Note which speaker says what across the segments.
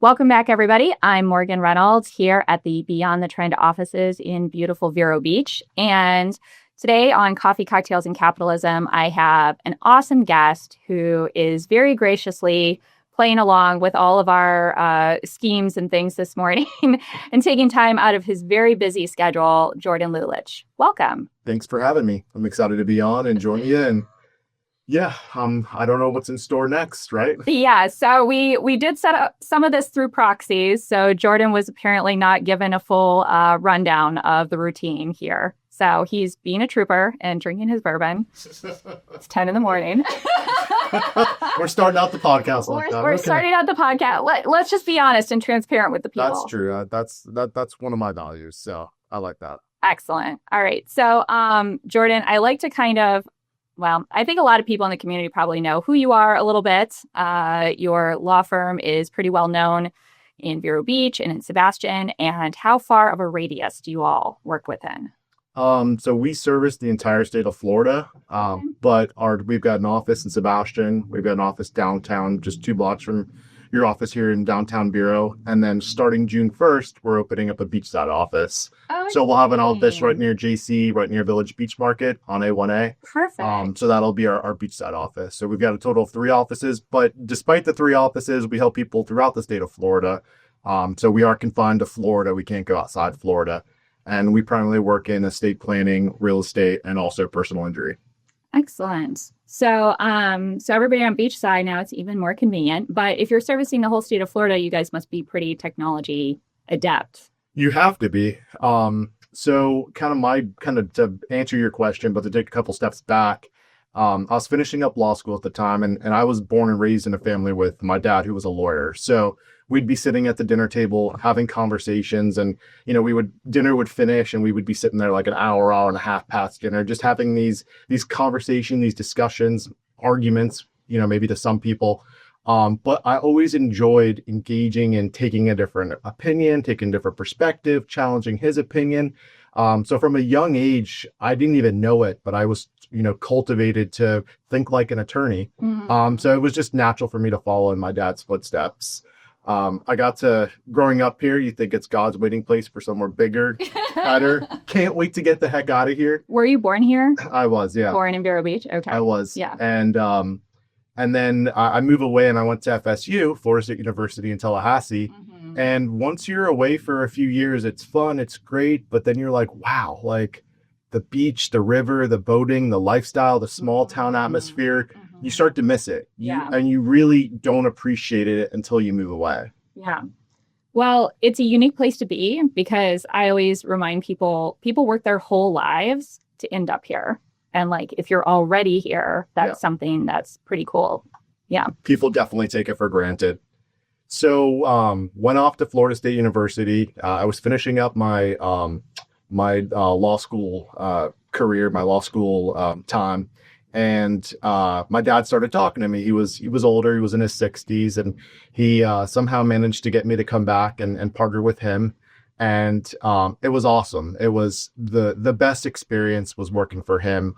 Speaker 1: Welcome back, everybody. I'm Morgen Reynolds here at the Beyond the Trend offices in beautiful Vero Beach. And today on Coffee, Cocktails, and Capitalism, I have an awesome guest who is very graciously playing along with all of our schemes and things this morning and taking time out of his very busy schedule, Jordan Lulich. Welcome.
Speaker 2: Thanks for having me. I'm excited to be on and join you. And yeah, I don't know what's in store next, right?
Speaker 1: Yeah, so we did set up some of this through proxies. So Jordan was apparently not given a full rundown of the routine here. So he's being a trooper and drinking his bourbon. It's 10 in the morning.
Speaker 2: We're starting out the podcast like that.
Speaker 1: We're starting out the podcast. Let's just be honest and transparent with the people.
Speaker 2: That's true. That's one of my values. So I like that.
Speaker 1: Excellent. All right. So Jordan, I like to I think a lot of people in the community probably know who you are a little bit. Your law firm is pretty well known in Vero Beach and in Sebastian. And how far of a radius do you all work within?
Speaker 2: So we service the entire state of Florida, but we've got an office in Sebastian. We've got an office downtown, just 2 blocks from your office here in downtown Vero. And then starting June 1st, we're opening up a beachside office. So we'll have an office right near JC, right near Village Beach Market on A1A.
Speaker 1: Perfect.
Speaker 2: So that'll be our beachside office. So we've got a total of 3 offices, but despite the 3 offices, we help people throughout the state of Florida. So we are confined to Florida. We can't go outside Florida. And we primarily work in estate planning, real estate, and also personal injury.
Speaker 1: Excellent. So everybody on beachside now, it's even more convenient. But if you're servicing the whole state of Florida, you guys must be pretty technology adept.
Speaker 2: You have to be. So to answer your question, but to take a couple steps back, I was finishing up law school at the time, and I was born and raised in a family with my dad, who was a lawyer. So we'd be sitting at the dinner table having conversations, and dinner would finish and we would be sitting there like an hour and a half past dinner, just having these conversations, these discussions, arguments, maybe to some people. But I always enjoyed engaging and taking a different opinion, taking a different perspective, challenging his opinion. So from a young age, I didn't even know it, but I was, cultivated to think like an attorney.
Speaker 1: Mm-hmm.
Speaker 2: So it was just natural for me to follow in my dad's footsteps. I got to growing up here. You think it's God's waiting place for somewhere bigger, better. Can't wait to get the heck out of here.
Speaker 1: Were you born here?
Speaker 2: I was, yeah.
Speaker 1: Born in Vero Beach? Okay.
Speaker 2: I was.
Speaker 1: Yeah.
Speaker 2: And then I moved away and I went to FSU, Florida State University in Tallahassee.
Speaker 1: Mm-hmm.
Speaker 2: And once you're away for a few years, it's fun, it's great. But then you're like, wow, like the beach, the river, the boating, the lifestyle, the small town atmosphere, you start to miss it. And you really don't appreciate it until you move away.
Speaker 1: Yeah. Well, it's a unique place to be because I always remind people work their whole lives to end up here. And if you're already here, that's something that's pretty cool. Yeah.
Speaker 2: People definitely take it for granted. So went off to Florida State University. I was finishing up my law school career, my law school time. And my dad started talking to me. He was older. He was in his 60s. And he somehow managed to get me to come back and partner with him. And it was awesome. It was the best experience was working for him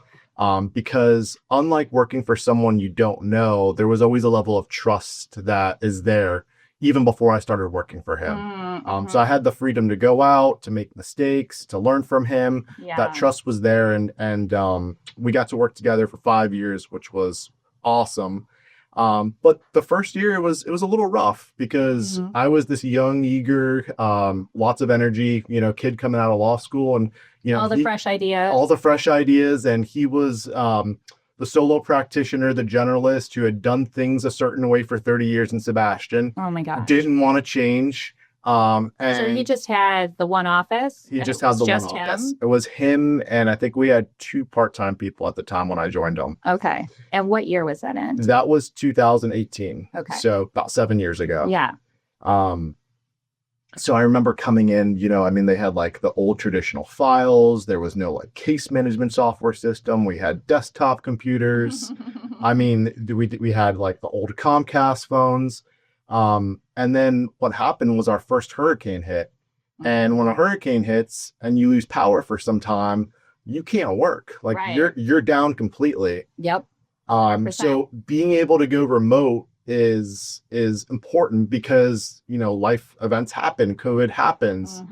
Speaker 2: because unlike working for someone you don't know, there was always a level of trust that is there even before I started working for him.
Speaker 1: Mm-hmm.
Speaker 2: So I had the freedom to go out, to make mistakes, to learn from him.
Speaker 1: Yeah.
Speaker 2: That trust was there. And we got to work together for 5 years, which was awesome. But the first year it was a little rough because I was this young, eager, lots of energy, kid coming out of law school, and
Speaker 1: all the fresh
Speaker 2: ideas. And he was the solo practitioner, the generalist who had done things a certain way for 30 years in Sebastian.
Speaker 1: Oh my gosh.
Speaker 2: Didn't want to change.
Speaker 1: So he just had the one office?
Speaker 2: He just had the one office. It was him, and I think we had 2 part-time people at the time when I joined him.
Speaker 1: Okay. And what year was that in?
Speaker 2: That was 2018.
Speaker 1: Okay.
Speaker 2: So about 7 years ago.
Speaker 1: Yeah.
Speaker 2: So I remember coming in, they had the old traditional files. There was no case management software system. We had desktop computers. We had the old Comcast phones. And then what happened was our first hurricane hit. And when a hurricane hits and you lose power for some time, you can't work.
Speaker 1: Right.
Speaker 2: You're down completely.
Speaker 1: Yep.
Speaker 2: So being able to go remote is important because, life events happen, COVID happens.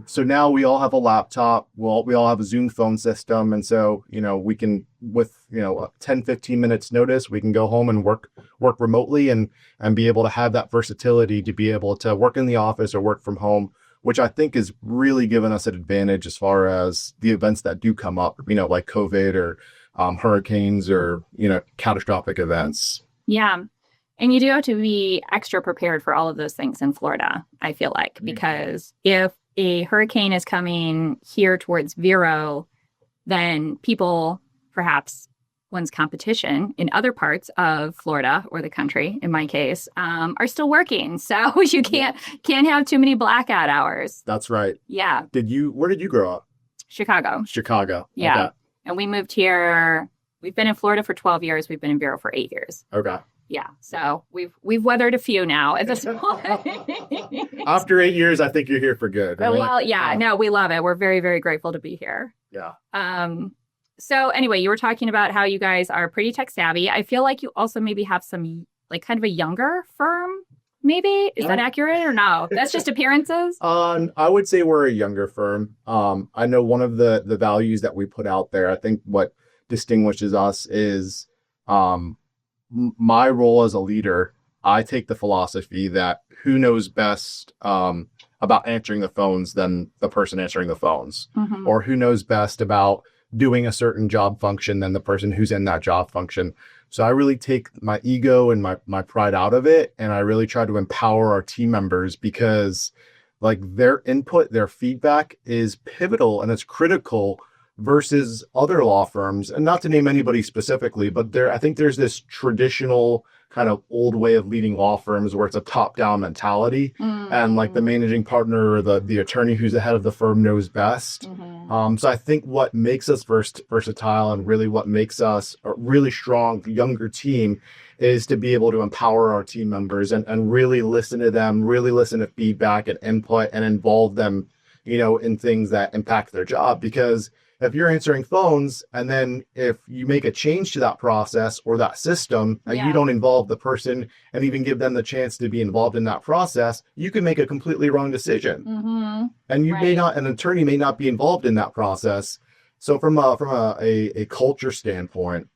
Speaker 2: So now we all have a laptop, we all have a Zoom phone system. And so, we can, with, 10, 15 minutes notice, we can go home and work remotely and be able to have that versatility to be able to work in the office or work from home, which I think is really given us an advantage as far as the events that do come up, like COVID or hurricanes or, catastrophic events.
Speaker 1: Yeah. And you do have to be extra prepared for all of those things in Florida, I feel like, because if a hurricane is coming here towards Vero, then people, perhaps one's competition in other parts of Florida or the country, in my case, are still working. So you can't have too many blackout hours.
Speaker 2: That's right.
Speaker 1: Yeah.
Speaker 2: Where did you grow up?
Speaker 1: Chicago. Yeah.
Speaker 2: Okay.
Speaker 1: And we moved here. We've been in Florida for 12 years. We've been in Vero for 8 years.
Speaker 2: Okay.
Speaker 1: Yeah. So we've weathered a few now at this point.
Speaker 2: After 8 years, I think you're here for good.
Speaker 1: Right? Well, yeah, no, we love it. We're very, very grateful to be here.
Speaker 2: Yeah.
Speaker 1: So anyway, you were talking about how you guys are pretty tech savvy. I feel like you also maybe have some like kind of a younger firm. Maybe is that accurate or no? That's just appearances.
Speaker 2: I would say we're a younger firm. I know one of the values that we put out there. I think what distinguishes us is my role as a leader. I take the philosophy that who knows best about answering the phones than the person answering the phones, or who knows best about doing a certain job function than the person who's in that job function. So I really take my ego and my pride out of it. And I really try to empower our team members because like their input, their feedback is pivotal and it's critical versus other law firms. And not to name anybody specifically, but I think there's this traditional kind of old way of leading law firms where it's a top-down mentality and like the managing partner or the attorney who's the head of the firm knows best. So I think what makes us versatile and really what makes us a really strong younger team is to be able to empower our team members and really listen to them, really listen to feedback and input and involve them, in things that impact their job. Because if you're answering phones and then if you make a change to that process or that system and you don't involve the person and even give them the chance to be involved in that process, you can make a completely wrong decision. And you may not, an attorney may not be involved in that process. So from a culture standpoint,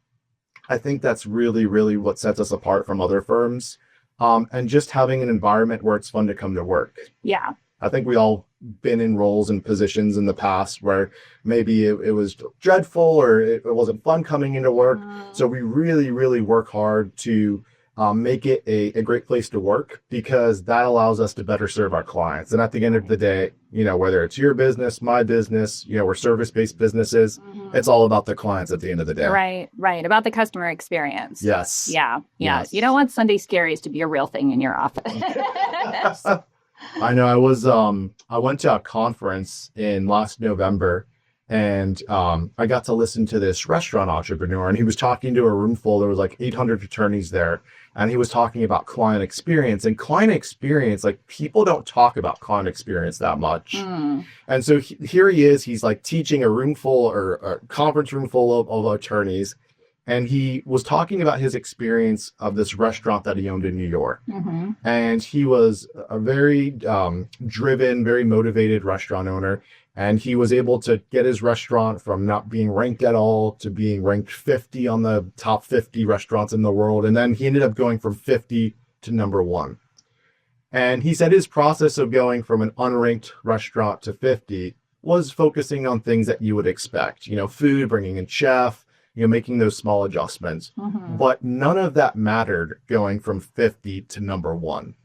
Speaker 2: I think that's really, really what sets us apart from other firms. And just having an environment where it's fun to come to work. Yeah. I think we all been in roles and positions in the past where maybe it was dreadful or it wasn't fun coming into work. So we really, really work hard to make it a great place to work because that allows us to better serve our clients. And at the end of the day, whether it's your business, my business, we're service-based businesses, it's all about the clients at the end of the day.
Speaker 1: Right. About the customer experience.
Speaker 2: Yes.
Speaker 1: Yeah. Yes. You don't want Sunday scaries to be a real thing in your office.
Speaker 2: I know I went to a conference in last November and I got to listen to this restaurant entrepreneur and he was talking to a room full. There was like 800 attorneys there and he was talking about client experience like people don't talk about client experience that much. And so here he is, he's like teaching a room full or a conference room full of attorneys. And he was talking about his experience of this restaurant that he owned in New York. And he was a very driven, very motivated restaurant owner. And he was able to get his restaurant from not being ranked at all to being ranked 50 on the top 50 restaurants in the world. And then he ended up going from 50 to number 1. And he said his process of going from an unranked restaurant to 50 was focusing on things that you would expect, food, bringing in chef, making those small adjustments. But none of that mattered going from 50 to number 1.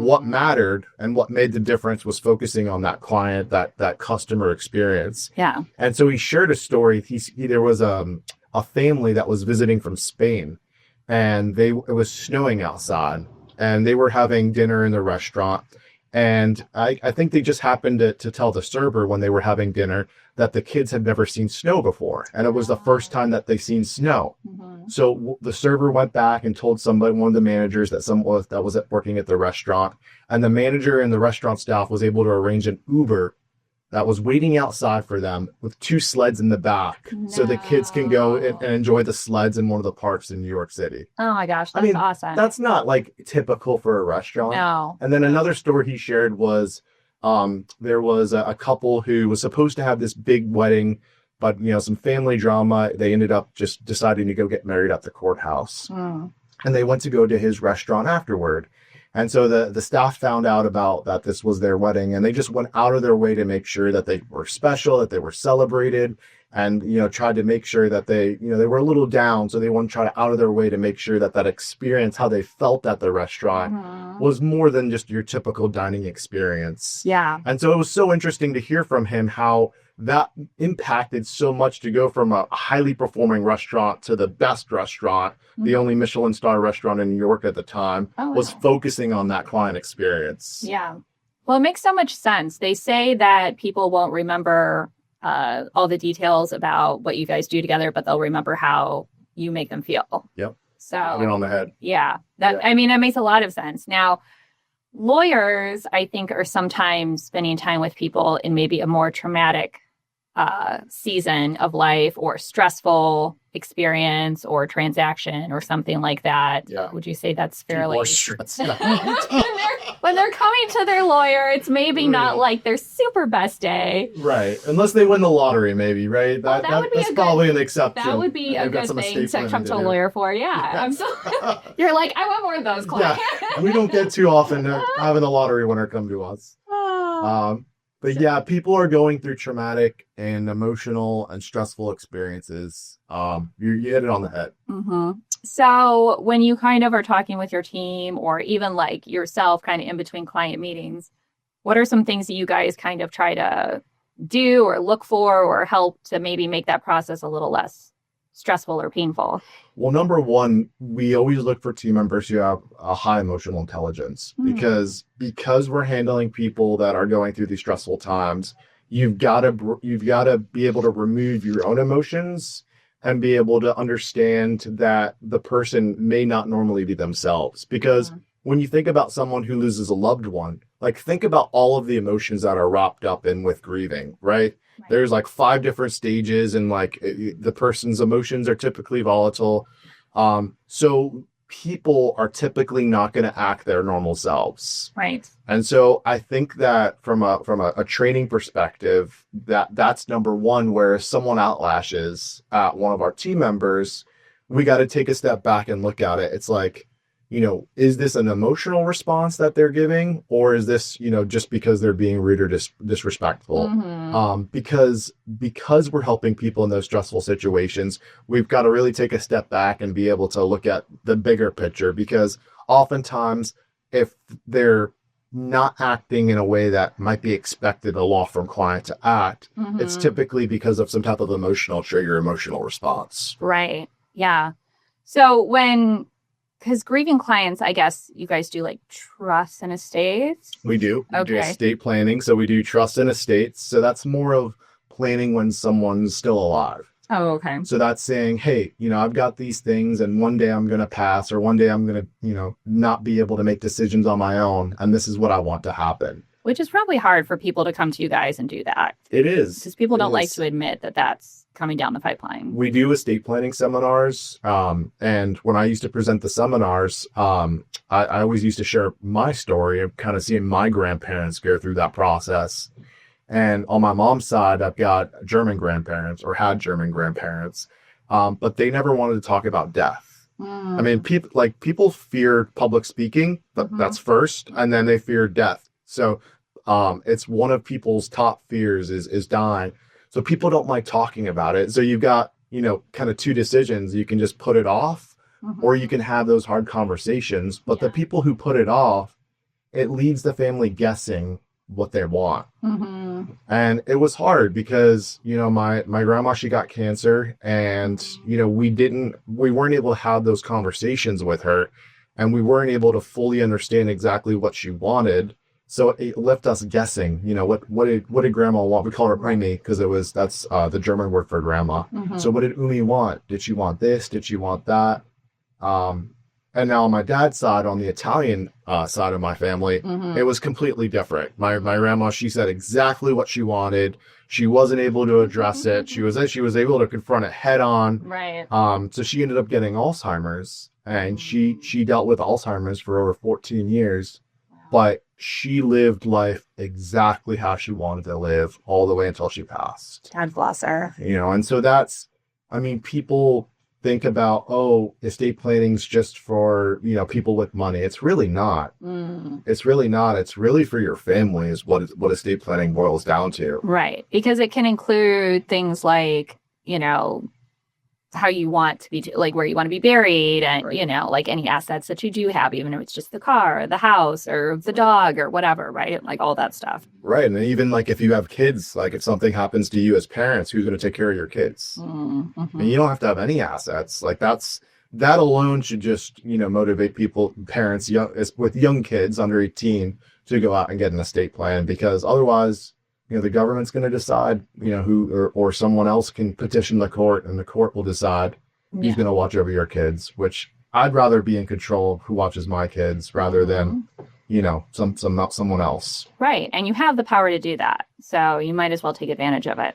Speaker 2: What mattered and what made the difference was focusing on that client, that customer experience.
Speaker 1: Yeah.
Speaker 2: And so he shared a story. There was a family that was visiting from Spain and it was snowing outside and they were having dinner in the restaurant. And I think they just happened to tell the server when they were having dinner that the kids had never seen snow before. And it was the first time that they seen snow. So the server went back and told one of the managers that was working at the restaurant. And the manager and the restaurant staff was able to arrange an Uber that was waiting outside for them with 2 sleds in the back so the kids can go and enjoy the sleds in one of the parks in New York City.
Speaker 1: Oh my gosh, that's awesome.
Speaker 2: That's not like typical for a restaurant.
Speaker 1: No.
Speaker 2: And then another story he shared was there was a couple who was supposed to have this big wedding, but some family drama. They ended up just deciding to go get married at the courthouse. And they went to go to his restaurant afterward. And so the staff found out about that this was their wedding, and they just went out of their way to make sure that they were special, that they were celebrated, and tried to make sure that they were a little down, so they wanted to try out of their way to make sure that experience, how they felt at the restaurant, was more than just your typical dining experience.
Speaker 1: Yeah.
Speaker 2: And so it was so interesting to hear from him how that impacted so much to go from a highly performing restaurant to the best restaurant, the only Michelin star restaurant in New York at the time, was focusing on that client experience.
Speaker 1: Yeah. Well, it makes so much sense. They say that people won't remember all the details about what you guys do together, but they'll remember how you make them feel.
Speaker 2: Yep.
Speaker 1: So
Speaker 2: on the head.
Speaker 1: Yeah. I mean, that makes a lot of sense. Now, lawyers, I think, are sometimes spending time with people in maybe a more traumatic season of life or stressful experience or transaction or something like that.
Speaker 2: Yeah.
Speaker 1: Would you say that's fairly...
Speaker 2: More stressed out.
Speaker 1: when they're coming to their lawyer, it's maybe not like their super best day.
Speaker 2: Right. Unless they win the lottery, maybe, right?
Speaker 1: That would be
Speaker 2: that's probably an exception.
Speaker 1: That would be a good thing to come to a lawyer for. Yeah.
Speaker 2: Yes.
Speaker 1: You're like, I want more of those clients.
Speaker 2: Yeah. We don't get too often having a lottery winner come to us. But yeah, people are going through traumatic and emotional and stressful experiences. You hit it on the head.
Speaker 1: Mm-hmm. So when you kind of are talking with your team or even like yourself kind of in between client meetings, what are some things that you guys kind of try to do or look for or help to maybe make that process a little less stressful or painful?
Speaker 2: Well, number one, we always look for team members who have a high emotional intelligence because we're handling people that are going through these stressful times. You've got to be able to remove your own emotions and be able to understand that the person may not normally be themselves. Because when you think about someone who loses a loved one, like think about all of the emotions that are wrapped up in with grieving, right? There's like 5 different stages, and like the person's emotions are typically volatile. So people are typically not going to act their normal selves.
Speaker 1: Right.
Speaker 2: And so I think that from a training perspective, that's number one, where if someone outlashes at one of our team members, we got to take a step back and look at it. It's like, is this an emotional response that they're giving, or is this, just because they're being rude or disrespectful? Because we're helping people in those stressful situations, we've got to really take a step back and be able to look at the bigger picture, because oftentimes if they're not acting in a way that might be expected a law firm client to act, it's typically because of some type of emotional trigger, emotional response.
Speaker 1: Right. Yeah. So because grieving clients, I guess you guys do like trust and estates?
Speaker 2: We do.
Speaker 1: Okay.
Speaker 2: We do estate planning. So we do trust and estates. So that's more of planning when someone's still alive.
Speaker 1: Oh, okay.
Speaker 2: So that's saying, hey, I've got these things and one day I'm going to pass, or one day I'm going to, not be able to make decisions on my own. And this is what I want to happen.
Speaker 1: Which is probably hard for people to come to you guys and do that.
Speaker 2: It is.
Speaker 1: Because people don't like to admit that that's coming down the pipeline.
Speaker 2: We do estate planning seminars. And when I used to present the seminars, I always used to share my story of kind of seeing my grandparents go through that process. And on my mom's side, I've got German grandparents, or had German grandparents, but they never wanted to talk about death. I mean, people fear public speaking, but that's first, and then they fear death. So it's one of people's top fears is dying. So people don't like talking about it. So you've got, kind of 2 decisions. You can just put it off, or you can have those hard conversations. But the people who put it off, it leaves the family guessing what they want. And it was hard because, my grandma, she got cancer, and, we weren't able to have those conversations with her, and we weren't able to fully understand exactly what she wanted. So it left us guessing, what did grandma want? We call her Umi because that's the German word for grandma. So what did Umi want? Did she want this? Did she want that? And now on my dad's side, on the Italian side of my family,
Speaker 1: Mm-hmm.
Speaker 2: it was completely different. My grandma, she said exactly what she wanted. She wasn't able to address it. She was able to confront it head on.
Speaker 1: Right.
Speaker 2: So she ended up getting Alzheimer's, and she dealt with Alzheimer's for over 14 years. But she lived life exactly how she wanted to live all the way until she passed.
Speaker 1: God bless her.
Speaker 2: And so people think about, oh, estate planning's just for, people with money. It's really not. It's really not. It's really for your family is what estate planning boils down to.
Speaker 1: Right. Because it can include things like, how you want to be, like where you want to be buried and,
Speaker 2: Right.
Speaker 1: Like any assets that you do have, even if it's just the car or the house or the dog or whatever, right? Like all that stuff.
Speaker 2: Right. And even like if you have kids, like if something happens to you as parents, who's going to take care of your kids?
Speaker 1: Mm-hmm.
Speaker 2: And you don't have to have any assets. Like that alone should just, motivate parents with young kids under 18 to go out and get an estate plan, because otherwise, the government's going to decide, who or someone else can petition the court, and the court will decide who's going to watch over your kids, which I'd rather be in control of who watches my kids rather than, someone else.
Speaker 1: Right. And you have the power to do that. So you might as well take advantage of it.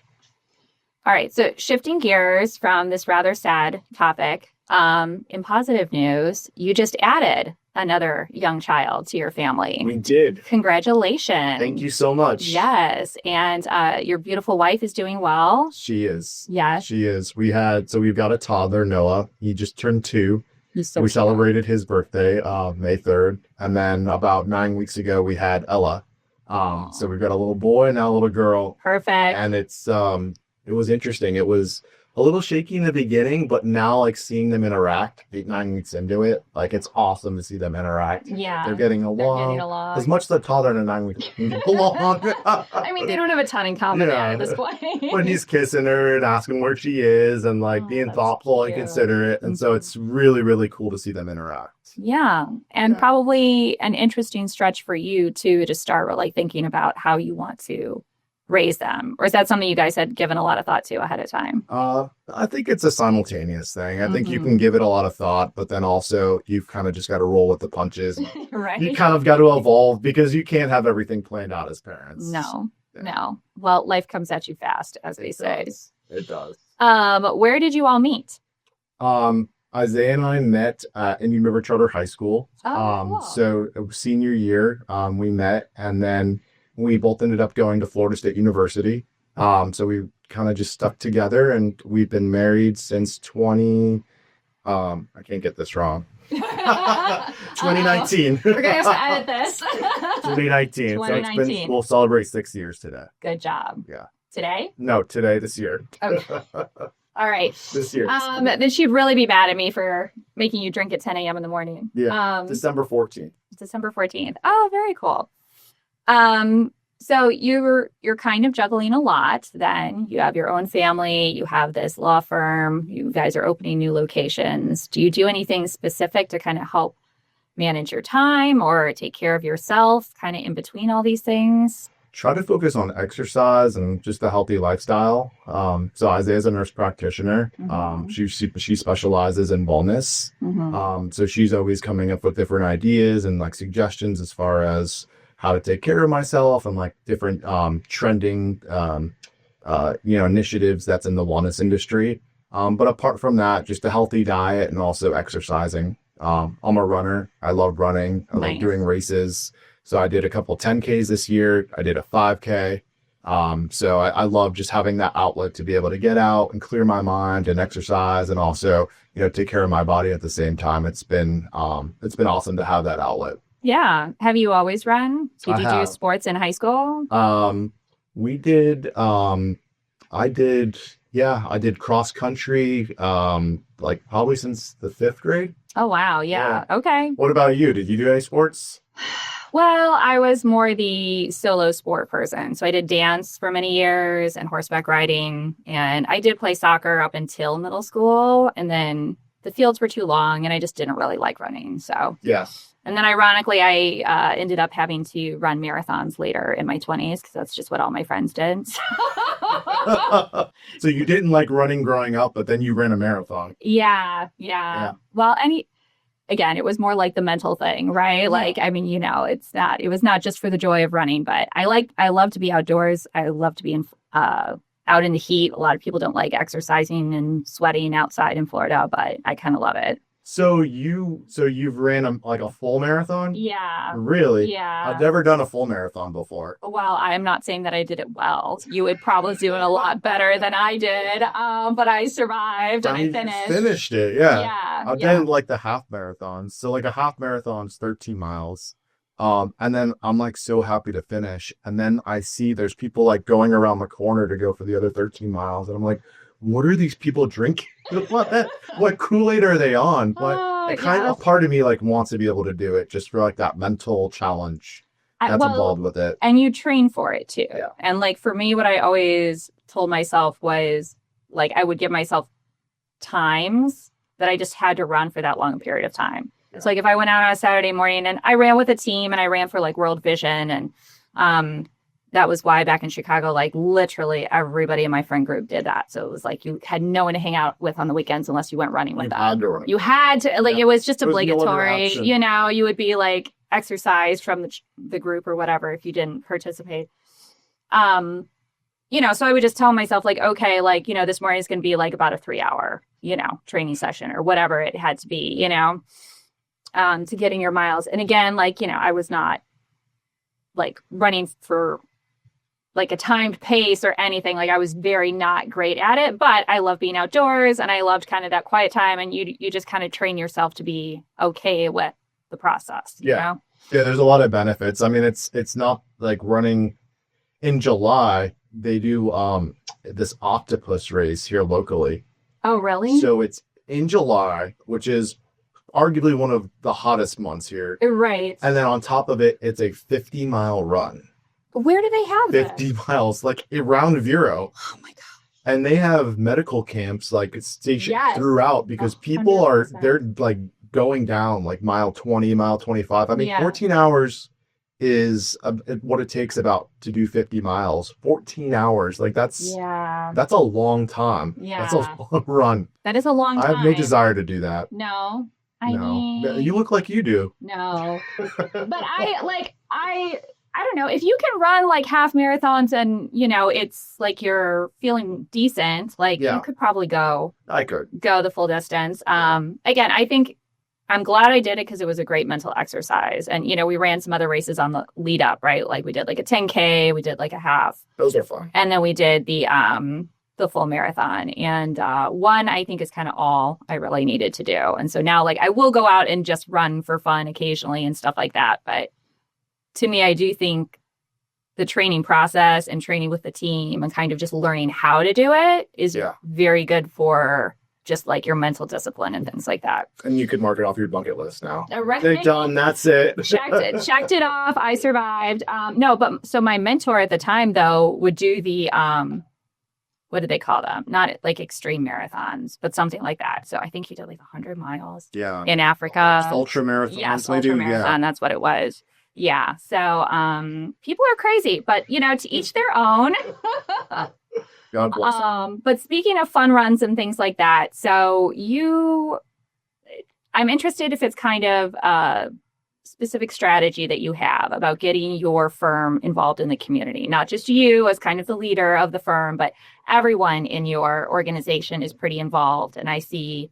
Speaker 1: All right. So shifting gears from this rather sad topic, in positive news, you just added another young child to your family.
Speaker 2: We did.
Speaker 1: Congratulations.
Speaker 2: Thank you so much.
Speaker 1: Yes. And your beautiful wife is doing well.
Speaker 2: She is.
Speaker 1: Yes.
Speaker 2: She is. We've got a toddler, Noah. He just turned 2.
Speaker 1: He's so
Speaker 2: we
Speaker 1: cute.
Speaker 2: celebrated his birthday, May 3rd. And then about 9 weeks ago, we had Ella. So we've got a little boy and now a little girl.
Speaker 1: Perfect.
Speaker 2: And it was interesting. It was a little shaky in the beginning, but now like seeing them interact 8-9 weeks into it, like it's awesome to see them interact.
Speaker 1: Yeah.
Speaker 2: They're getting along. As much as the toddler and the 9 weeks get along.
Speaker 1: I mean, they don't have a ton in common there at this point.
Speaker 2: When he's kissing her and asking where she is and like being thoughtful and considerate. And so it's really, really cool to see them interact.
Speaker 1: Yeah. And probably an interesting stretch for you too, to start like thinking about how you want to raise them. Or is that something you guys had given a lot of thought to ahead of time?
Speaker 2: I think it's a simultaneous thing. I think you can give it a lot of thought, but then also you've kind of just got to roll with the punches.
Speaker 1: Right.
Speaker 2: You kind of got to evolve because you can't have everything planned out as parents.
Speaker 1: No. Well, life comes at you fast, as they say.
Speaker 2: It does.
Speaker 1: Where did you all meet?
Speaker 2: Isaiah and I met at Indian River Charter High School.
Speaker 1: Cool.
Speaker 2: So senior year, we met, and then we both ended up going to Florida State University. So we kind of just stuck together, and we've been married since I can't get this wrong. 2019.
Speaker 1: We're going to have to edit this.
Speaker 2: 2019. So we'll celebrate 6 years today.
Speaker 1: Good job.
Speaker 2: Yeah.
Speaker 1: Today?
Speaker 2: No, today, this year.
Speaker 1: Okay. All right.
Speaker 2: This year.
Speaker 1: Then she'd really be mad at me for making you drink at 10 a.m. in the morning.
Speaker 2: Yeah. December 14th.
Speaker 1: December 14th. Oh, very cool. So you're kind of juggling a lot. Then you have your own family, you have this law firm, you guys are opening new locations. Do you do anything specific to kind of help manage your time or take care of yourself kind of in between all these things?
Speaker 2: Try to focus on exercise and just a healthy lifestyle. So Isaiah's a nurse practitioner. She specializes in wellness. So she's always coming up with different ideas and like suggestions as far as how to take care of myself and like different trending initiatives that's in the wellness industry. But apart from that, just a healthy diet and also exercising. I'm a runner. I love running. I like doing races. So I did a couple 10Ks this year. I did a 5K. So I love just having that outlet to be able to get out and clear my mind and exercise and also, take care of my body at the same time. It's been awesome to have that outlet.
Speaker 1: Yeah. Have you always run? Did you do sports in high school?
Speaker 2: We did. I did cross country, like probably since the 5th grade.
Speaker 1: Oh, wow. Yeah. Okay.
Speaker 2: What about you? Did you do any sports?
Speaker 1: Well, I was more the solo sport person. So I did dance for many years and horseback riding. And I did play soccer up until middle school. And then the fields were too long and I just didn't really like running. So
Speaker 2: yes.
Speaker 1: And then ironically, I ended up having to run marathons later in my 20s because that's just what all my friends did.
Speaker 2: So you didn't like running growing up, but then you ran a marathon.
Speaker 1: Yeah. Well, again, it was more like the mental thing, right?
Speaker 2: Yeah.
Speaker 1: Like, I mean, it was not just for the joy of running, but I love to be outdoors. I love to be out in the heat. A lot of people don't like exercising and sweating outside in Florida, but I kind of love it.
Speaker 2: So you've ran like a full marathon?
Speaker 1: Yeah.
Speaker 2: Really?
Speaker 1: Yeah.
Speaker 2: I've never done a full marathon before.
Speaker 1: Well, I'm not saying that I did it well. You would probably do it a lot better than I did. But I survived and I
Speaker 2: You
Speaker 1: finished.
Speaker 2: finished it, yeah.
Speaker 1: Yeah.
Speaker 2: I've
Speaker 1: Yeah.
Speaker 2: done like the half marathons. So like a half marathon is 13 miles. And then I'm like so happy to finish. And then I see there's people like going around the corner to go for the other 13 miles. And I'm like, what are these people drinking? What Kool-Aid are they on? But a part of me like wants to be able to do it just for like that mental challenge that's involved with it.
Speaker 1: And you train for it too.
Speaker 2: Yeah.
Speaker 1: And like for me, what I always told myself was like I would give myself times that I just had to run for that long period of time. Yeah. So like if I went out on a Saturday morning and I ran with a team and I ran for like World Vision and that was why back in Chicago, like literally everybody in my friend group did that. So it was like you had no one to hang out with on the weekends unless you went running with them. You had to, like, it was just obligatory. You know, you would be like exercised from the group or whatever if you didn't participate. You know, so I would just tell myself like, okay, like, you know, this morning is going to be like about a 3-hour, you know, training session or whatever it had to be, you know, to getting your miles. And again, like, you know, I was not like running for like a timed pace or anything. Like I was very not great at it, but I love being outdoors and I loved kind of that quiet time. And you just kind of train yourself to be okay with the process.
Speaker 2: Yeah.
Speaker 1: You know?
Speaker 2: Yeah. There's a lot of benefits. I mean, it's not like running in July. They do this octopus race here locally.
Speaker 1: Oh, really?
Speaker 2: So it's in July, which is arguably one of the hottest months here.
Speaker 1: Right.
Speaker 2: And then on top of it, it's a 50-mile run.
Speaker 1: Where do they have
Speaker 2: 50 miles, like around Vero.
Speaker 1: Oh my God.
Speaker 2: And they have medical camps like stationed throughout because people
Speaker 1: 100%.
Speaker 2: they're like going down like mile 20, mile 25. I mean, 14 hours is what it takes about to do 50 miles. 14 hours. Like that's a long time. Yeah. That's a long run.
Speaker 1: That is a long time.
Speaker 2: I have no desire to do that.
Speaker 1: No. I mean,
Speaker 2: you look like you do.
Speaker 1: No. But I don't know, if you can run like half marathons and, you know, it's like you're feeling decent, like you could probably go the full distance. Again, I think I'm glad I did it because it was a great mental exercise. And, you know, we ran some other races on the lead up, right? Like we did like a 10K, we did like a half.
Speaker 2: Those are fun.
Speaker 1: And then we did the full marathon. And one, I think, is kind of all I really needed to do. And so now, like, I will go out and just run for fun occasionally and stuff like that. But to me, I do think the training process and training with the team and kind of just learning how to do it is very good for just like your mental discipline and things like that.
Speaker 2: And you could mark it off your bucket list now.
Speaker 1: Right.
Speaker 2: They're done. That's it.
Speaker 1: Checked it off. I survived. No, but so my mentor at the time, though, would do the, what do they call them? Not like extreme marathons, but something like that. So I think he did like 100 miles in Africa.
Speaker 2: Ultra marathons.
Speaker 1: Yes, ultra marathon. That's what it was. Yeah. So people are crazy, but, you know, to each their own.
Speaker 2: God bless.
Speaker 1: But speaking of fun runs and things like that, so I'm interested if it's kind of a specific strategy that you have about getting your firm involved in the community, not just you as kind of the leader of the firm, but everyone in your organization is pretty involved. And I see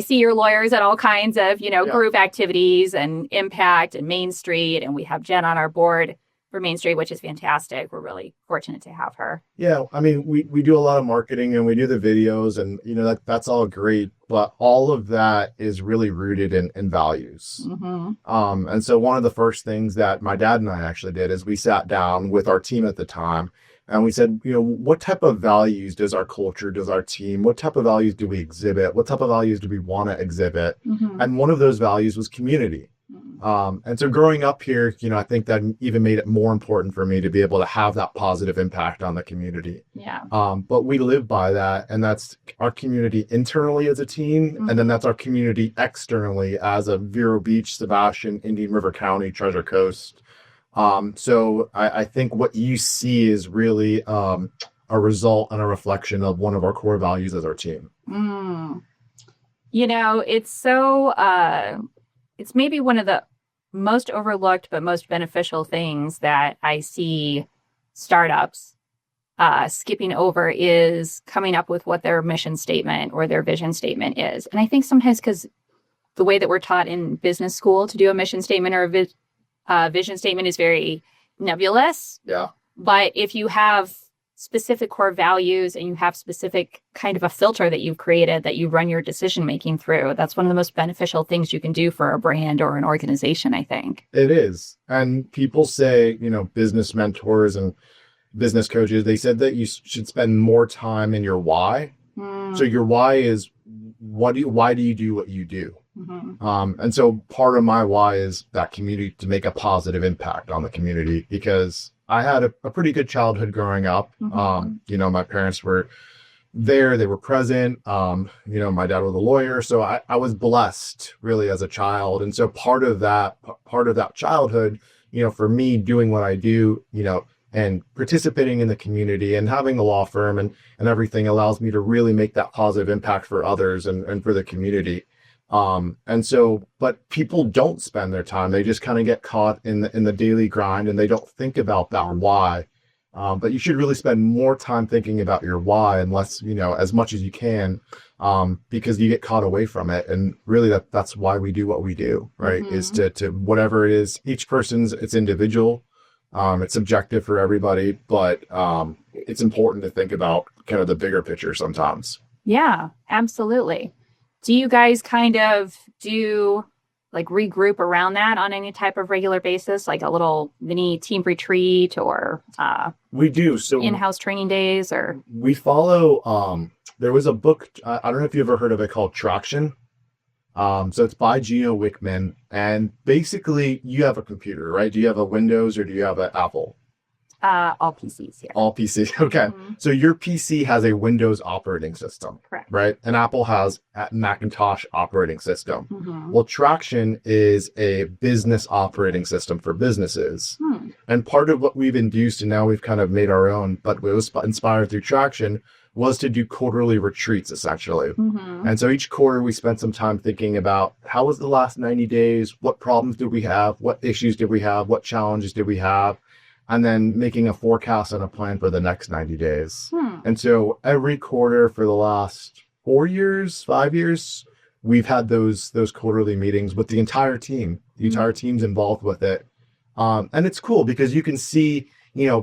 Speaker 1: your lawyers at all kinds of, you know, group activities and Impact and Main Street. And we have Jen on our board for Main Street, which is fantastic. We're really fortunate to have her.
Speaker 2: Yeah. I mean, we do a lot of marketing and we do the videos and, you know, that's all great. But all of that is really rooted in values. Mm-hmm. And so one of the first things that my dad and I actually did is we sat down with our team at the time and we said, you know, what type of values does our culture, does our team, what type of values do we exhibit? What type of values do we want to exhibit? Mm-hmm. And one of those values was community. And so growing up here, you know, I think that even made it more important for me to be able to have that positive impact on the community.
Speaker 1: Yeah.
Speaker 2: But we live by that, and that's our community internally as a team, mm-hmm. and then that's our community externally as a Vero Beach, Sebastian, Indian River County, Treasure Coast. So I think what you see is really a result and a reflection of one of our core values as our team.
Speaker 1: You know, it's so it's maybe one of the most overlooked but most beneficial things that I see startups skipping over is coming up with what their mission statement or their vision statement is. And I think sometimes because the way that we're taught in business school to do a mission statement or a vision statement is very nebulous.
Speaker 2: Yeah.
Speaker 1: But if you have specific core values and you have specific kind of a filter that you've created that you run your decision making through, that's one of the most beneficial things you can do for a brand or an organization, I think.
Speaker 2: It is. And people say, business mentors and business coaches, they said that you should spend more time in your why. So your why is why do you do what you do? And so part of my why is that community, to make a positive impact on the community, because I had a pretty good childhood growing up. My parents were there, they were present. My dad was a lawyer, so I was blessed really as a child. And so part of that childhood, for me doing what I do, and participating in the community and having a law firm and everything allows me to really make that positive impact for others and for the community. But people don't spend their time. They just kind of get caught in the daily grind and they don't think about that why. But you should really spend more time thinking about your why and less, as much as you can, because you get caught away from it. And really that's why we do what we do, right? Is to whatever it is, each person's, it's individual. It's subjective for everybody, but it's important to think about kind of the bigger picture sometimes.
Speaker 1: Yeah, absolutely. Do you guys kind of do like regroup around that on any type of regular basis, like a little mini team retreat or
Speaker 2: we do. So
Speaker 1: in-house training days, or
Speaker 2: we follow, there was a book, I don't know if you ever heard of it, called Traction. So it's by Geo Wickman, and basically you have a computer, right? Do you have a Windows or do you have an Apple?
Speaker 1: All PCs here.
Speaker 2: All PCs. Okay. So your PC has a Windows operating system,
Speaker 1: correct?
Speaker 2: Right? And Apple has a Macintosh operating system. Well, Traction is a business operating system for businesses. And part of what we've induced, and now we've kind of made our own, but it was inspired through Traction, was to do quarterly retreats, essentially. And so each quarter we spent some time thinking about how was the last 90 days? What problems did we have? What issues did we have? What challenges did we have? And then making a forecast and a plan for the next 90 days. And so every quarter for the last 5 years, we've had those quarterly meetings with the entire team. The entire team's involved with it. And it's cool because you can see,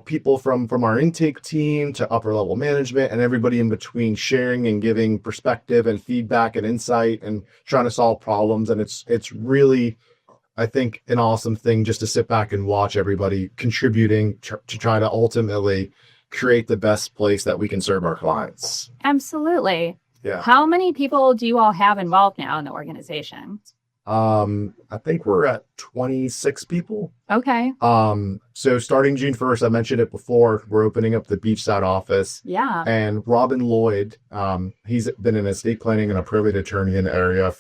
Speaker 2: people from our intake team to upper level management and everybody in between sharing and giving perspective and feedback and insight and trying to solve problems. And it's really, I think, an awesome thing just to sit back and watch everybody contributing to try to ultimately create the best place that we can serve our clients.
Speaker 1: Absolutely.
Speaker 2: Yeah.
Speaker 1: How many people do you all have involved now in the organization?
Speaker 2: I think we're at 26 people.
Speaker 1: Okay.
Speaker 2: So starting June 1st, I mentioned it before, we're opening up the beachside office.
Speaker 1: Yeah.
Speaker 2: And Robin Lloyd, he's been an estate planning and a probate attorney in the area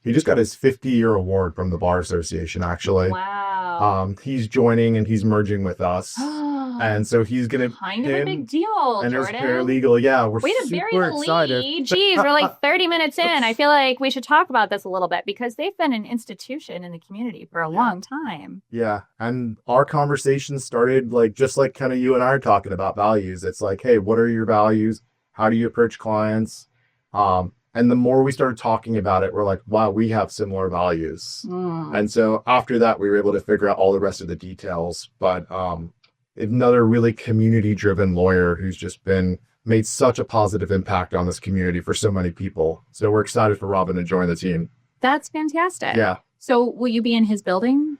Speaker 2: he just got his 50-year award from the Bar Association, actually.
Speaker 1: Wow.
Speaker 2: He's joining and he's merging with us. And so he's going to
Speaker 1: kind of a big deal,
Speaker 2: and
Speaker 1: Jordan.
Speaker 2: there's paralegal. Yeah, we're
Speaker 1: way to bury
Speaker 2: super
Speaker 1: the
Speaker 2: excited.
Speaker 1: lead. Geez, we're like 30 minutes in. I feel like we should talk about this a little bit because they've been an institution in the community for a long time.
Speaker 2: Yeah, and our conversation started just like kind of you and I are talking about values. It's like, hey, what are your values? How do you approach clients? And the more we started talking about it, we're like, wow, we have similar values. And so after that, we were able to figure out all the rest of the details. But another really community-driven lawyer who's just made such a positive impact on this community for so many people. So we're excited for Robin to join the team.
Speaker 1: That's fantastic.
Speaker 2: Yeah.
Speaker 1: So will you be in his building?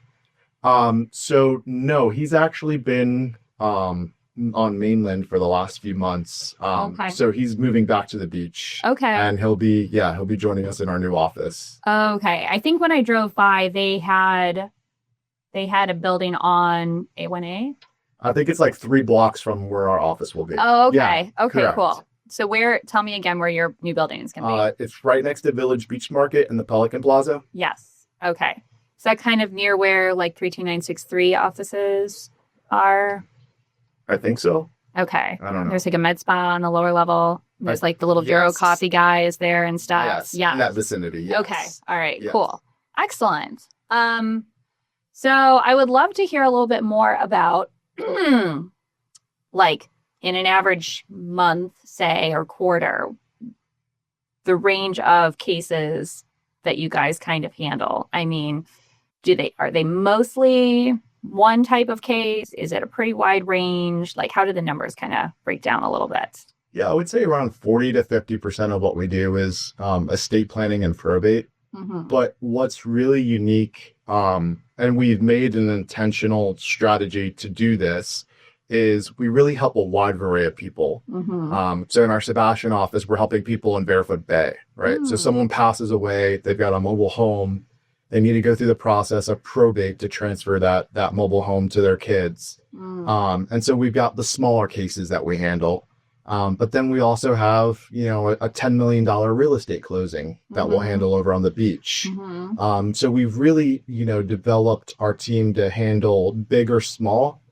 Speaker 2: So no, he's actually been on mainland for the last few months.
Speaker 1: Okay.
Speaker 2: So he's moving back to the beach.
Speaker 1: Okay.
Speaker 2: And he'll be joining us in our new office.
Speaker 1: Okay. I think when I drove by, they had a building on A1A.
Speaker 2: I think it's like 3 blocks from where our office will be.
Speaker 1: Oh, okay.
Speaker 2: Yeah,
Speaker 1: okay,
Speaker 2: correct.
Speaker 1: Cool. So tell me again where your new building is going to be.
Speaker 2: It's right next to Village Beach Market in the Pelican Plaza.
Speaker 1: Yes. Okay. Is that kind of near where like 32963 offices are?
Speaker 2: I think so.
Speaker 1: Okay.
Speaker 2: I don't know.
Speaker 1: There's like a med spa on the lower level. There's like the little Vero coffee guy is there and stuff.
Speaker 2: Yes.
Speaker 1: Yeah.
Speaker 2: In that vicinity. Yes.
Speaker 1: Okay. All right.
Speaker 2: Yes.
Speaker 1: Cool. Excellent. So I would love to hear a little bit more about like in an average month, say, or quarter, the range of cases that you guys kind of handle. I mean, are they mostly one type of case? Is it a pretty wide range? Like, how do the numbers kind of break down a little bit?
Speaker 2: Yeah, I would say around 40 to 50% of what we do is estate planning and probate.
Speaker 1: Mm-hmm.
Speaker 2: But what's really unique, and we've made an intentional strategy to do this, is we really help a wide array of people.
Speaker 1: Mm-hmm.
Speaker 2: So in our Sebastian office, we're helping people in Barefoot Bay, right? So someone passes away, they've got a mobile home, they need to go through the process of probate to transfer that mobile home to their kids. And so we've got the smaller cases that we handle. But then we also have, a $10 million real estate closing that we'll handle over on the beach. So we've really, developed our team to handle big or small.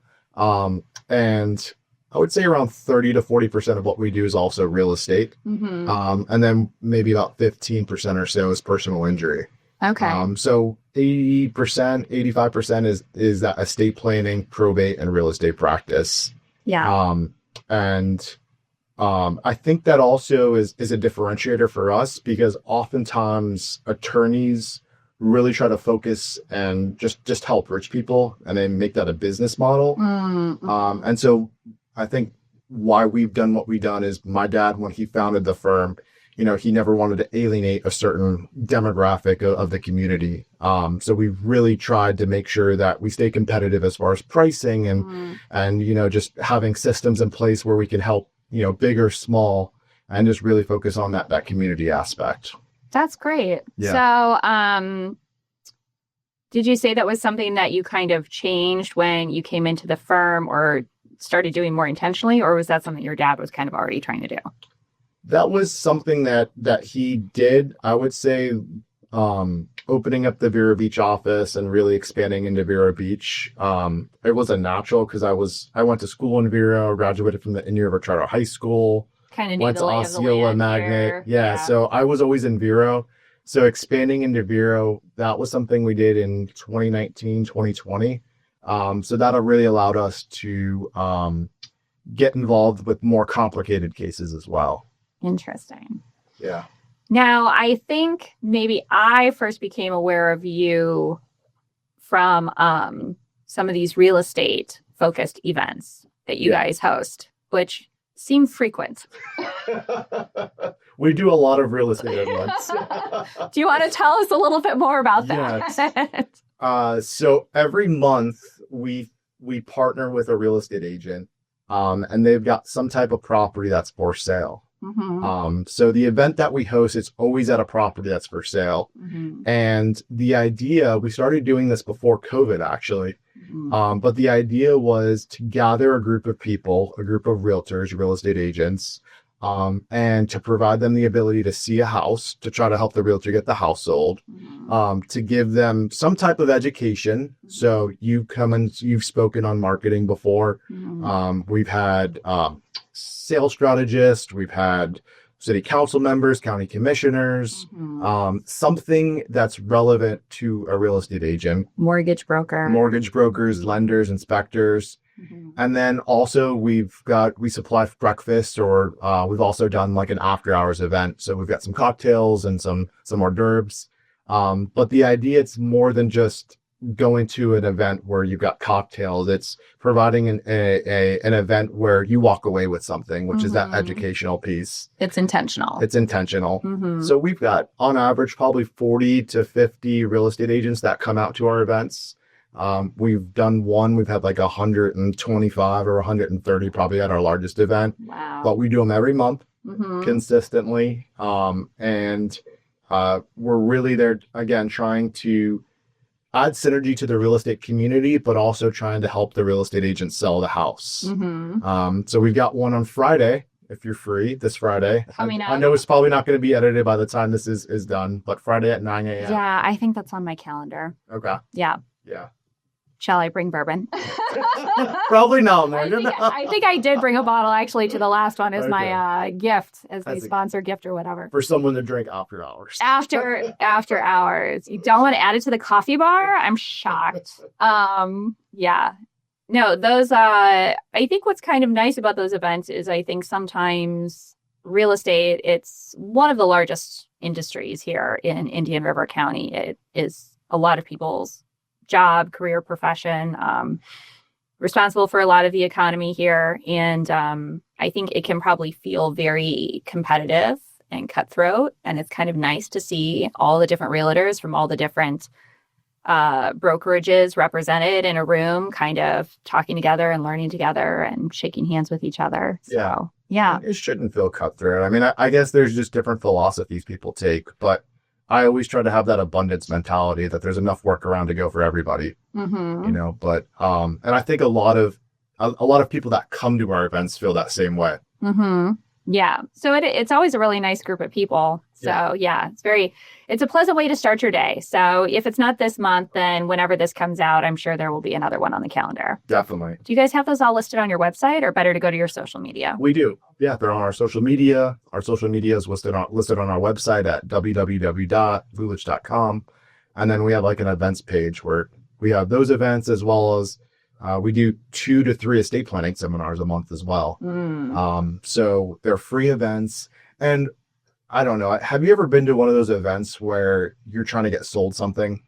Speaker 2: And I would say around 30 to 40% of what we do is also real estate. And then maybe about 15% or so is personal injury.
Speaker 1: Okay.
Speaker 2: So 80%, 85% is that estate planning, probate, and real estate practice.
Speaker 1: Yeah.
Speaker 2: I think that also is a differentiator for us because oftentimes attorneys really try to focus and just help rich people and then make that a business model. And so I think why we've done what we've done is my dad, when he founded the firm, he never wanted to alienate a certain demographic of the community. So we've really tried to make sure that we stay competitive as far as pricing and just having systems in place where we can help big or small, and just really focus on that community aspect.
Speaker 1: That's great.
Speaker 2: Yeah.
Speaker 1: So, did you say that was something that you kind of changed when you came into the firm or started doing more intentionally, or was that something your dad was kind of already trying to do?
Speaker 2: That was something that he did. I would say opening up the Vero Beach office and really expanding into Vero Beach. It was a natural because I went to school in Vero, graduated from the Indian River Charter High School.
Speaker 1: Kind of knew
Speaker 2: went
Speaker 1: the
Speaker 2: to
Speaker 1: lay of the
Speaker 2: Osceola
Speaker 1: land
Speaker 2: Magnet.
Speaker 1: here.
Speaker 2: Yeah, so I was always in Vero. So expanding into Vero, that was something we did in 2019, 2020. So that really allowed us to get involved with more complicated cases as well.
Speaker 1: Interesting.
Speaker 2: Yeah.
Speaker 1: Now, I think maybe I first became aware of you from some of these real estate focused events that you guys host, which seem frequent.
Speaker 2: We do a lot of real estate events.
Speaker 1: Do you want to tell us a little bit more about that?
Speaker 2: Yes. So every month we partner with a real estate agent, and they've got some type of property that's for sale. So the event that we host, it's always at a property that's for sale. And the idea, we started doing this before COVID actually. But the idea was to gather a group of people, a group of realtors, real estate agents, and to provide them the ability to see a house, to try to help the realtor get the house sold, to give them some type of education. So you've spoken on marketing before. We've had sales strategists, we've had city council members, county commissioners, something that's relevant to a real estate agent. Mortgage brokers, lenders, inspectors. And then also we supply breakfast, or we've also done like an after hours event. So we've got some cocktails and some hors d'oeuvres. But the idea, it's more than just going to an event where you've got cocktails. It's providing an event where you walk away with something, which is that educational piece.
Speaker 1: It's intentional.
Speaker 2: So we've got on average probably 40 to 50 real estate agents that come out to our events. We've done we've had like 125 or 130 probably at our largest event.
Speaker 1: Wow.
Speaker 2: But we do them every month consistently. And we're really there again trying to add synergy to the real estate community, but also trying to help the real estate agent sell the house. So we've got one on Friday, if you're free, this Friday. I know it's probably not going to be edited by the time this is done, but Friday at 9 a.m.
Speaker 1: Yeah, I think that's on my calendar.
Speaker 2: Okay.
Speaker 1: Yeah. Shall I bring bourbon?
Speaker 2: Probably not, Morgan.
Speaker 1: I think I did bring a bottle actually to the last one as
Speaker 2: Okay.
Speaker 1: my gift, as the
Speaker 2: That's
Speaker 1: sponsor gift or whatever.
Speaker 2: For someone to drink after hours.
Speaker 1: After hours. You don't want to add it to the coffee bar? I'm shocked. Yeah. No, those I think what's kind of nice about those events is I think sometimes real estate, it's one of the largest industries here in Indian River County. It is a lot of people's job, career, profession, responsible for a lot of the economy here. And I think it can probably feel very competitive and cutthroat. And it's kind of nice to see all the different realtors from all the different brokerages represented in a room, kind of talking together and learning together and shaking hands with each other. So, yeah.
Speaker 2: It shouldn't feel cutthroat. I mean, I guess there's just different philosophies people take, but I always try to have that abundance mentality that there's enough work around to go for everybody, but, and I think a lot of people that come to our events feel that same way.
Speaker 1: Yeah. So it's always a really nice group of people. So it's a pleasant way to start your day. So if it's not this month, then whenever this comes out, I'm sure there will be another one on the calendar.
Speaker 2: Definitely.
Speaker 1: Do you guys have those all listed on your website, or better to go to your social media?
Speaker 2: We do. Yeah, they're on our social media. Our social media is listed on our website at www.lulich.com. And then we have like an events page where we have those events, as well as we do 2 to 3 estate planning seminars a month as well. So they're free events. And I don't know, have you ever been to one of those events where you're trying to get sold something?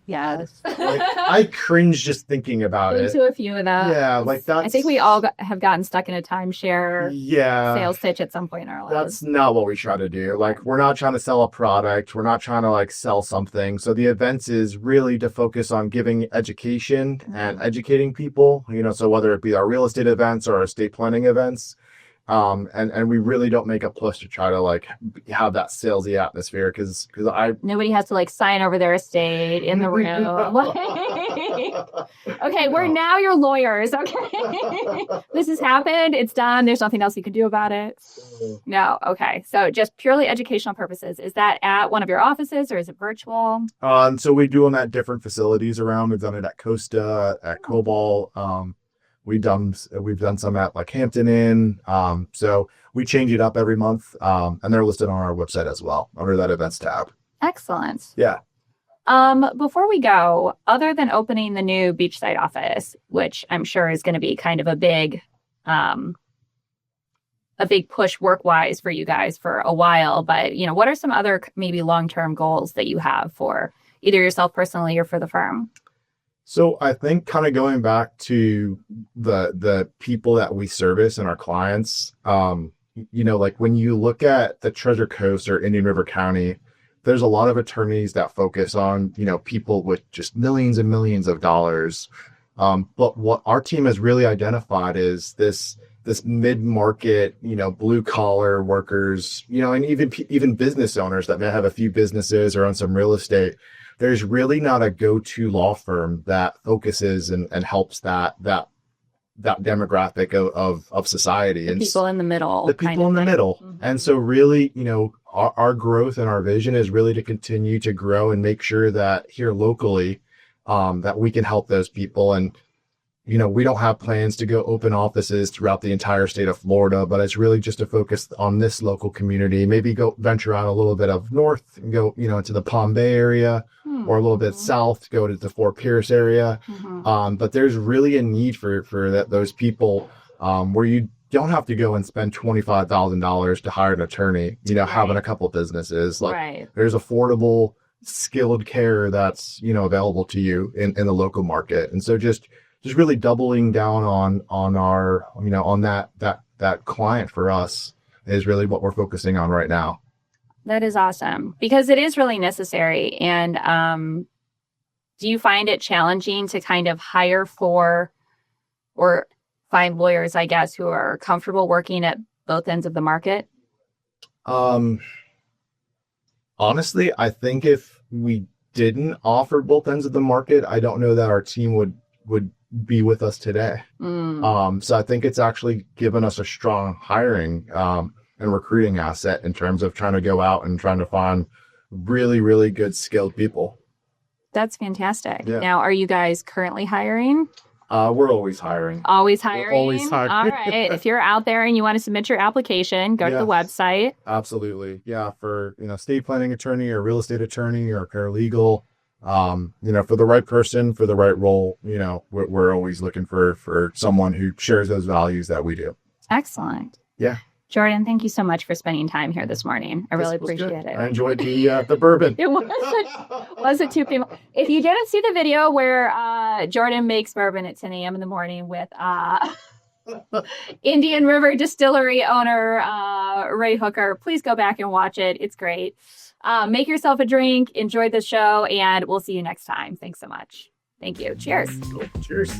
Speaker 1: Yes.
Speaker 2: Like, I cringe just thinking about it.
Speaker 1: To a few of them.
Speaker 2: Yeah, like that's...
Speaker 1: I think we all have gotten stuck in a timeshare sales pitch at some point in our lives.
Speaker 2: That's not what we try to do. Like, we're not trying to sell a product. We're not trying to like sell something. So the events is really to focus on giving education and educating people, so whether it be our real estate events or our estate planning events. And we really don't make a push to try to like have that salesy atmosphere because
Speaker 1: nobody has to like sign over their estate in the room. Okay, we're now your lawyers. Okay, this has happened. It's done. There's nothing else you can do about it. No. Okay. So just purely educational purposes. Is that at one of your offices or is it virtual?
Speaker 2: So we do them at different facilities around. We've done it at Costa, at Cobalt. We've done some at like Hampton Inn. So we change it up every month. And they're listed on our website as well under that events tab.
Speaker 1: Excellent.
Speaker 2: Yeah.
Speaker 1: Before we go, other than opening the new beachside office, which I'm sure is going to be kind of a big push work-wise for you guys for a while, but what are some other maybe long-term goals that you have for either yourself personally or for the firm?
Speaker 2: So I think kind of going back to the people that we service and our clients, like when you look at the Treasure Coast or Indian River County, there's a lot of attorneys that focus on, people with just millions and millions of dollars. But what our team has really identified is this mid-market, blue collar workers, and even business owners that may have a few businesses or own some real estate. There's really not a go-to law firm that focuses and helps that demographic of society.
Speaker 1: The people in the middle.
Speaker 2: The people in the middle. Mm-hmm. And so really, our growth and our vision is really to continue to grow and make sure that here locally, that we can help those people. And, we don't have plans to go open offices throughout the entire state of Florida, but it's really just to focus on this local community, maybe go venture out a little bit of north and go, into the Palm Bay area or a little bit south, go to the Fort Pierce area. But there's really a need for those people where you don't have to go and spend $25,000 to hire an attorney, having a couple of businesses. There's affordable, skilled care that's, available to you in the local market. And so just really doubling down on our, on that client for us is really what we're focusing on right now.
Speaker 1: That is awesome because it is really necessary. And do you find it challenging to kind of hire for or find lawyers, I guess, who are comfortable working at both ends of the market?
Speaker 2: Honestly, I think if we didn't offer both ends of the market, I don't know that our team would be with us today. So I think it's actually given us a strong hiring and recruiting asset in terms of trying to go out and trying to find really, really good skilled people.
Speaker 1: That's fantastic.
Speaker 2: Yeah.
Speaker 1: Now, are you guys currently hiring?
Speaker 2: We're always hiring.
Speaker 1: Always hiring?
Speaker 2: We're always hiring.
Speaker 1: All right. If you're out there and you want to submit your application, go to the website.
Speaker 2: Absolutely. Yeah. For, estate planning attorney or real estate attorney or paralegal, for the right person, for the right role, we're always looking for someone who shares those values that we do.
Speaker 1: Excellent.
Speaker 2: Yeah.
Speaker 1: Jordan, thank you so much for spending time here this morning. I really appreciate it.
Speaker 2: I enjoyed the bourbon.
Speaker 1: It wasn't too people. If you didn't see the video where Jordan makes bourbon at 10 a.m. in the morning with Indian River Distillery owner Ray Hooker, please go back and watch it. It's great. Make yourself a drink, enjoy the show, and we'll see you next time. Thanks so much. Thank you. Cheers.
Speaker 2: Cool. Cheers.